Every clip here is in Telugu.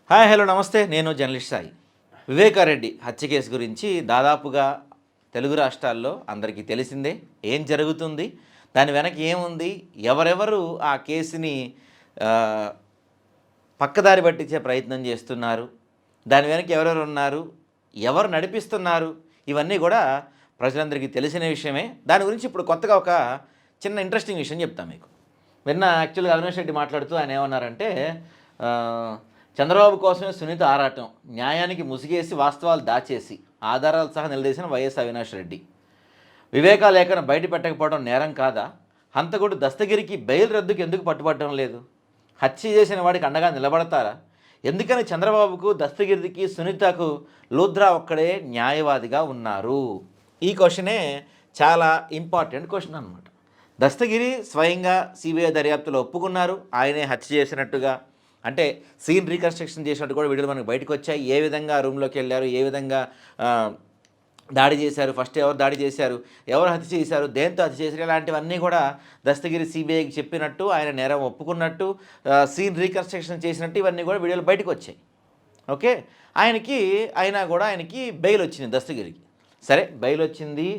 హాయ్ హలో నమస్తే. నేను జర్నలిస్ట్ సాయి. వివేకారెడ్డి హత్య కేసు గురించి దాదాపుగా తెలుగు రాష్ట్రాల్లో అందరికీ తెలిసిందే. ఏం జరుగుతుంది, దాని వెనక ఏముంది, ఎవరెవరు ఆ కేసుని ఆ, పక్కదారి పట్టించే ప్రయత్నం చేస్తున్నారు, దాని వెనక ఎవరెవరు ఉన్నారు, ఎవరు నడిపిస్తున్నారు, ఇవన్నీ కూడా ప్రజలందరికీ తెలిసిన విషయమే. దాని గురించి ఇప్పుడు కొత్తగా ఒక చిన్న ఇంట్రెస్టింగ్ విషయం చెప్తాను మీకు. నిన్న యాక్చువల్గా అవినాష్ రెడ్డి మాట్లాడుతూ ఆయన ఏమన్నారంటే ఆ, చంద్రబాబు కోసమే సునీత ఆరాటం, న్యాయానికి ముసిగేసి వాస్తవాలు దాచేసి ఆధారాలు సహా నిలదీసిన వైఎస్ అవినాష్ రెడ్డి. వివేకా లేఖను బయట పెట్టకపోవడం నేరం కాదా? హంతకుడు దస్తగిరికి బెయిల్ రద్దుకు ఎందుకు పట్టుబట్టడం లేదు? హత్య చేసిన వాడికి అండగా నిలబడతారా? ఎందుకని చంద్రబాబుకు, దస్తగిరికి, సునీతకు లూధ్రా ఒక్కడే న్యాయవాదిగా ఉన్నారు? ఈ క్వశ్చనే చాలా ఇంపార్టెంట్ క్వశ్చన్ అనమాట. దస్తగిరి స్వయంగా సిబిఐ దర్యాప్తులో ఒప్పుకున్నారు, ఆయనే హత్య చేసినట్టుగా. అంటే సీన్ రీకన్స్ట్రక్షన్ చేసినట్టు కూడా వీడియోలు మనకు బయటకు వచ్చాయి. ఏ విధంగా రూమ్లోకి వెళ్ళారు, ఏ విధంగా దాడి చేశారు, ఫస్ట్ ఎవరు దాడి చేశారు, ఎవరు హత్య చేశారు, దేంతో హత్య చేశారు, ఇలాంటివన్నీ కూడా దస్తగిరి సిబిఐకి చెప్పినట్టు, ఆయన నేరం ఒప్పుకున్నట్టు, సీన్ రీకన్స్ట్రక్షన్ చేసినట్టు ఇవన్నీ కూడా వీడియోలు బయటకు వచ్చాయి. ఓకే, ఆయనకి బెయిల్ వచ్చింది దస్తగిరికి. సరే, బెయిల్ వచ్చింది.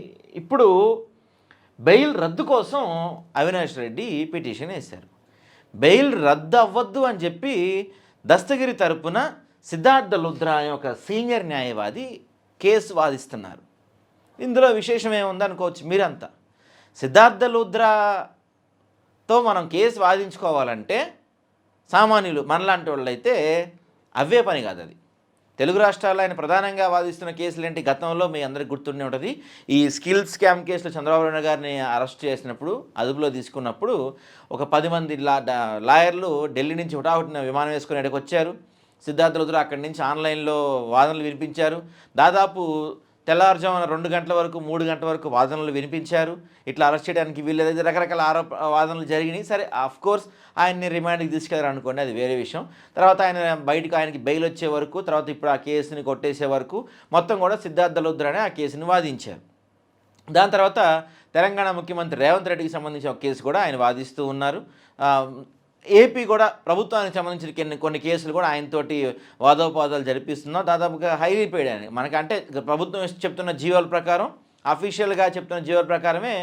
ఇప్పుడు బెయిల్ రద్దు కోసం అవినాష్ రెడ్డి పిటిషన్ వేశారు. బెయిల్ రద్దు అవ్వద్దు అని చెప్పి దస్తగిరి తరపున సిద్ధార్థ లుధ్రా అనే ఒక సీనియర్ న్యాయవాది కేసు వాదిస్తున్నారు. ఇందులో విశేషం ఏముంది అనుకోవచ్చు మీరంతా. సిద్ధార్థ లుధ్రాతో మనం కేసు వాదించుకోవాలంటే సామాన్యులు మనలాంటి వాళ్ళు అయితే అవే పని కాదు. అది తెలుగు రాష్ట్రాల్లో ఆయన ప్రధానంగా వాదిస్తున్న కేసులు ఏంటి? గతంలో మీ అందరికి గుర్తుండే ఉంటుంది, ఈ స్కిల్ స్కామ్ కేసులో చంద్రబాబు నాయుడు గారిని అరెస్ట్ చేసినప్పుడు, అదుపులో తీసుకున్నప్పుడు ఒక 10 మంది లాయర్లు ఢిల్లీ నుంచి హుటాహుటిన విమానం వేసుకుని ఇక్కడికి వచ్చారు. సిద్ధార్థ లుధ్రా అక్కడి నుంచి ఆన్లైన్లో వాదనలు వినిపించారు. దాదాపు తెల్లవారుజామున 2 గంటల వరకు 3 గంటల వరకు వాదనలు వినిపించారు. ఇట్లా అరెస్ట్ చేయడానికి వీళ్ళేదైతే రకరకాల వాదనలు జరిగినాయి. సరే, కోర్స్ ఆయన్ని రిమాండ్కి తీసుకెళ్ళారు అనుకోండి, అది వేరే విషయం. తర్వాత ఆయనకి బెయిల్ వచ్చే వరకు, తర్వాత ఇప్పుడు ఆ కేసుని కొట్టేసే వరకు మొత్తం కూడా సిద్ధార్థ లుధ్రానే ఆ కేసుని వాదించారు. దాని తర్వాత తెలంగాణ ముఖ్యమంత్రి రేవంత్ రెడ్డికి సంబంధించిన ఒక కేసు కూడా ఆయన వాదిస్తూ ఉన్నారు. ఏపీ కూడా ప్రభుత్వానికి సంబంధించిన కొన్ని కేసులు కూడా ఆయనతోటి వాదోపవాదాలు జరిపిస్తున్నాం. దాదాపుగా హైలీ పెయిడ్ అని మనకంటే ప్రభుత్వం చెప్తున్న జీవోల ప్రకారం, అఫీషియల్గా చెప్తున్న జీవోల ప్రకారమే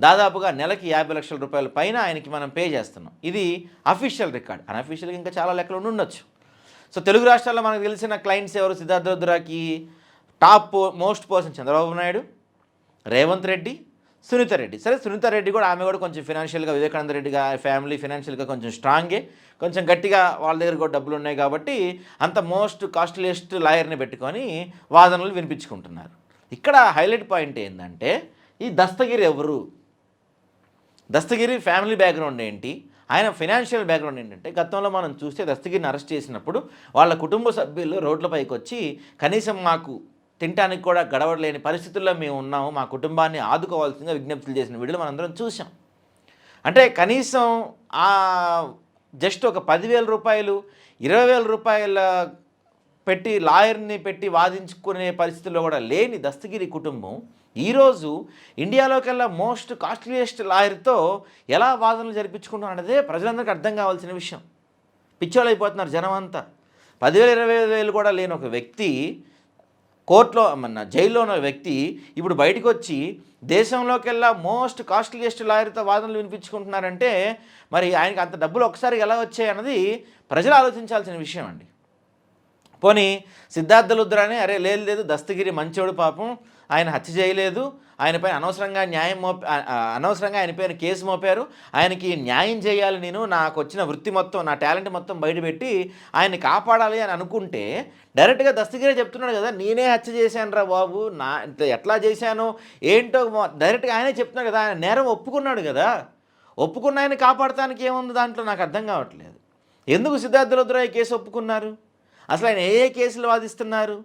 దాదాపుగా నెలకి 50 లక్షల రూపాయల పైన ఆయనకి మనం పే చేస్తున్నాం. ఇది అఫీషియల్ రికార్డ్. అన్అఫీషియల్గా ఇంకా చాలా లెక్కలు ఉండొచ్చు. సో తెలుగు రాష్ట్రాల్లో మనకు తెలిసిన క్లయింట్స్ ఎవరు? సిద్ధార్థ లుధ్రాకి top most person Chandrababu Naidu, Revanth Reddy, Sunitha Reddy. సరే, సునీత రెడ్డి కూడా, ఆమె కూడా కొంచెం ఫినాన్షియల్గా, వివేకానంద రెడ్డి ఫ్యామిలీ ఫినాన్షియల్గా కొంచెం స్ట్రాంగే, కొంచెం గట్టిగా, వాళ్ళ దగ్గర కూడా డబ్బులు ఉన్నాయి కాబట్టి అంత మోస్ట్ కాస్ట్లీయెస్ట్ లాయర్ని పెట్టుకొని వాదనలు వినిపించుకుంటున్నారు. ఇక్కడ హైలైట్ పాయింట్ ఏంటంటే, ఈ దస్తగిరి ఎవరు? దస్తగిరి ఫ్యామిలీ బ్యాక్గ్రౌండ్ ఏంటి? ఆయన ఫినాన్షియల్ బ్యాక్గ్రౌండ్ ఏంటంటే, గతంలో మనం చూస్తే దస్తగిరిని అరెస్ట్ చేసినప్పుడు వాళ్ళ కుటుంబ సభ్యులు రోడ్లపైకి వచ్చి కనీసం మాకు తినడానికి కూడా గడవలేని పరిస్థితుల్లో మేము ఉన్నాము, మా కుటుంబాన్ని ఆదుకోవాల్సిందిగా విజ్ఞప్తులు చేసిన వీడియోలు మనందరం చూసాం. అంటే కనీసం జస్ట్ ఒక 10,000 రూపాయలు, 20,000 రూపాయల పెట్టి లాయర్ని పెట్టి వాదించుకునే పరిస్థితుల్లో కూడా లేని దస్తగిరి కుటుంబం ఈరోజు ఇండియాలోకెల్లా మోస్ట్ కాస్ట్లీయెస్ట్ లాయర్తో ఎలా వాదనలు జరిపించుకుంటున్నారు అన్నదే ప్రజలందరికీ అర్థం కావాల్సిన విషయం. పిచ్చోళ్ళు అయిపోతున్నారు జనం అంతా. 10,000, 20,000 కూడా లేని ఒక వ్యక్తి, కోర్టులో జైల్లో ఉన్న వ్యక్తి ఇప్పుడు బయటకు వచ్చి దేశంలోకెల్లా మోస్ట్ కాస్ట్లీయెస్ట్ లాయర్తో వాదనలు వినిపించుకుంటున్నారంటే మరి ఆయనకి అంత డబ్బులు ఒకసారి ఎలా వచ్చాయి అన్నది ప్రజలు ఆలోచించాల్సిన విషయం అండి. పోనీ సిద్ధార్థ లుధ్రానే, అరే లేదు దస్తగిరి మంచోడు, పాపం ఆయన హత్య చేయలేదు, ఆయనపైన అనవసరంగా ఆయనపైన కేసు మోపారు, ఆయనకి న్యాయం చేయాలి, నేను నాకు వచ్చిన వృత్తి మొత్తం, నా టాలెంట్ మొత్తం బయటపెట్టి ఆయన్ని కాపాడాలి అని అనుకుంటే డైరెక్ట్గా దస్తగిరే చెప్తున్నాడు కదా, నేనే హత్య చేశాను రా బాబు, ఎట్లా చేశాను ఏంటో డైరెక్ట్గా ఆయనే చెప్తున్నాడు కదా. ఆయన నేరం ఒప్పుకున్నాడు కదా, ఒప్పుకున్న ఆయన కాపాడటానికి ఏముంది దాంట్లో? నాకు అర్థం కావట్లేదు. ఎందుకు సిద్ధార్థ లుధ్రా ఈ కేసు ఒప్పుకున్నారు? అసలు ఆయన ఏ కేసులు వాదిస్తున్నారు?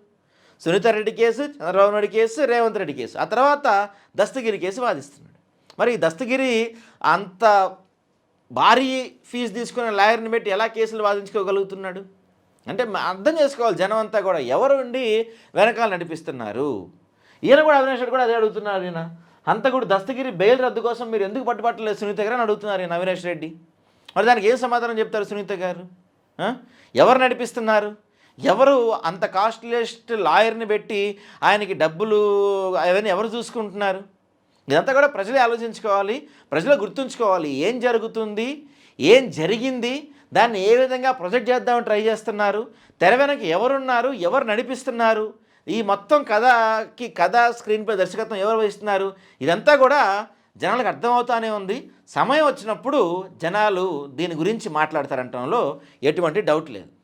Sunitha Reddy case, Chandrababu Naidu case, Revanth Reddy case, ఆ తర్వాత దస్తగిరి కేసు వాదిస్తున్నాడు. మరి దస్తగిరి అంత భారీ ఫీజు తీసుకున్న లాయర్ని పెట్టి ఎలా కేసులు వాదించుకోగలుగుతున్నాడు? అంటే అర్థం చేసుకోవాలి జనం అంతా కూడా, ఎవరు ఉండి వెనకాల నడిపిస్తున్నారు. ఈయన కూడా అవినాష్ రెడ్డి కూడా అదే అడుగుతున్నారు. ఈయన హంతకుడు దస్తగిరి బెయిల్ రద్దు కోసం మీరు ఎందుకు పట్టుబట్టలేదు సునీత గారు అని అడుగుతున్నారు ఈయన అవినాష్ రెడ్డి. మరి దానికి ఏం సమాధానం చెప్తారు సునీత గారు? ఎవరు నడిపిస్తున్నారు? ఎవరు అంత కాస్ట్లీయెస్ట్ లాయర్ని పెట్టి ఆయనకి డబ్బులు అవన్నీ ఎవరు చూసుకుంటున్నారు? ఇదంతా కూడా ప్రజలే ఆలోచించుకోవాలి, ప్రజలు గుర్తుంచుకోవాలి. ఏం జరుగుతుంది, ఏం జరిగింది, దాన్ని ఏ విధంగా ప్రొజెక్ట్ చేద్దామని ట్రై చేస్తున్నారు, తెర వెనక ఎవరున్నారు, ఎవరు నడిపిస్తున్నారు, ఈ మొత్తం కథ స్క్రీన్పై దర్శకత్వం ఎవరు వహిస్తున్నారు, ఇదంతా కూడా జనాలకు అర్థమవుతానే ఉంది. సమయం వచ్చినప్పుడు జనాలు దీని గురించి మాట్లాడతారంటంలో ఎటువంటి డౌట్ లేదు.